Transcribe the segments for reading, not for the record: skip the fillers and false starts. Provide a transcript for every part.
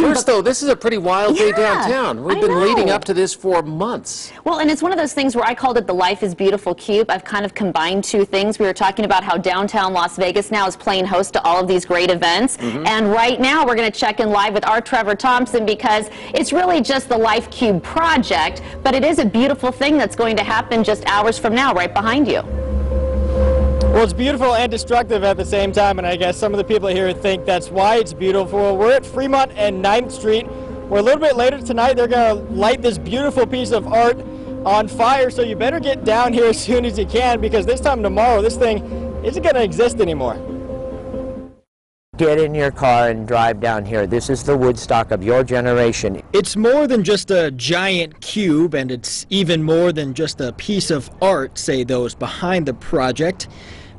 First, though, this is a pretty wild day downtown. We've been leading up to this for months. Well, and it's one of those things where I called it the Life is Beautiful Cube. I've kind of combined two things. We were talking about how downtown Las Vegas now is playing host to all of these great events. And right now, we're going to check in live with our Trevor Thompson, because it's really just the Life Cube project, but it is a beautiful thing that's going to happen just hours from now, right behind you. Well, it's beautiful and destructive at the same time, and I guess some of the people here think that's why it's beautiful. We're at Fremont and 9th Street, where a little bit later tonight they're going to light this beautiful piece of art on fire, so you better get down here as soon as you can, because this time tomorrow this thing isn't going to exist anymore. Get in your car and drive down here. This is the Woodstock of your generation. It's more than just a giant cube, and it's even more than just a piece of art, say those behind the project.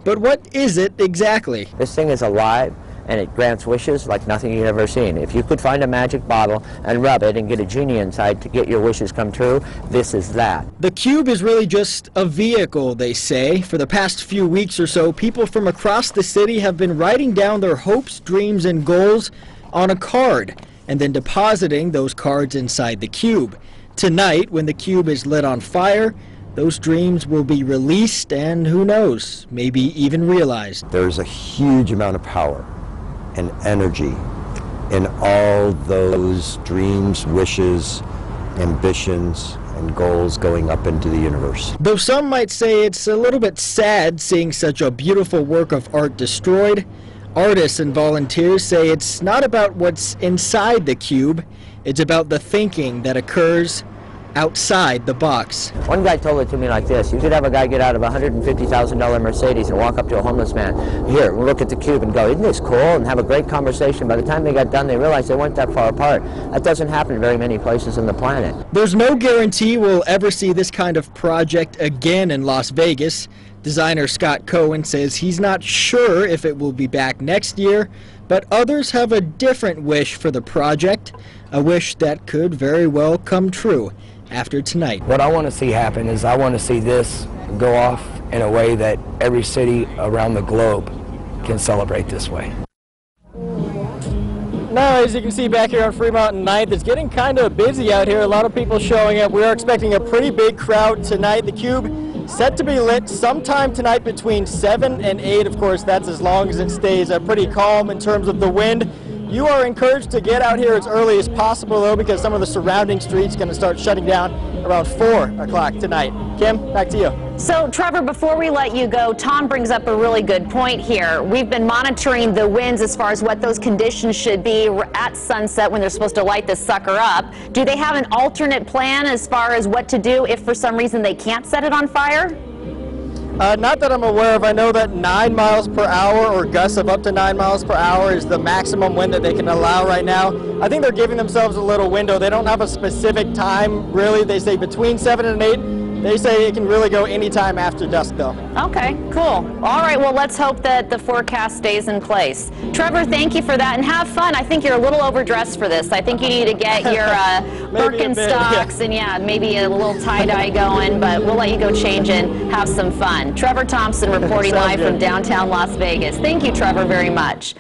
But what is it exactly? This thing is alive, and it grants wishes like nothing you've ever seen. If you could find a magic bottle and rub it and get a genie inside to get your wishes come true, this is that. The cube is really just a vehicle, they say. For the past few weeks or so, people from across the city have been writing down their hopes, dreams, and goals on a card, and then depositing those cards inside the cube. Tonight, when the cube is lit on fire, those dreams will be released and, who knows, maybe even realized. There's a huge amount of power and energy in all those dreams, wishes, ambitions, and goals going up into the universe. Though some might say it's a little bit sad seeing such a beautiful work of art destroyed, artists and volunteers say it's not about what's inside the cube, it's about the thinking that occurs outside the box. One guy told it to me like this: you could have a guy get out of a $150,000 Mercedes and walk up to a homeless man, here, look at the cube and go, isn't this cool, and have a great conversation. By the time they got done, they realized they weren't that far apart. That doesn't happen in very many places on the planet. There's no guarantee we'll ever see this kind of project again in Las Vegas. Designer Scott Cohen says he's not sure if it will be back next year, but others have a different wish for the project, a wish that could very well come true after tonight. What I want to see happen is I want to see this go off in a way that every city around the globe can celebrate this way. Now, as you can see back here on Fremont and 9th, it's getting kind of busy out here. A lot of people showing up. We are expecting a pretty big crowd tonight. The cube set to be lit sometime tonight between 7 and 8. Of course, that's as long as it stays pretty calm in terms of the wind. You are encouraged to get out here as early as possible, though, because some of the surrounding streets are going to start shutting down around 4 o'clock tonight. Kim, back to you. So, Trevor, before we let you go, Tom brings up a really good point here. We've been monitoring the winds as far as what those conditions should be at sunset when they're supposed to light this sucker up. Do they have an alternate plan as far as what to do if for some reason they can't set it on fire? Not that I'm aware of. I know that 9 miles per hour or gusts of up to 9 miles per hour is the maximum wind that they can allow right now. I think they're giving themselves a little window. They don't have a specific time, really. They say between 7 and 8. They say it can really go anytime after dusk, though. Okay, cool. All right, well, let's hope that the forecast stays in place. Trevor, thank you for that, and have fun. I think you're a little overdressed for this. I think you need to get your Birkenstocks and, maybe a little tie-dye going, but we'll let you go change and have some fun. Trevor Thompson reporting live from downtown Las Vegas. Thank you, Trevor, very much.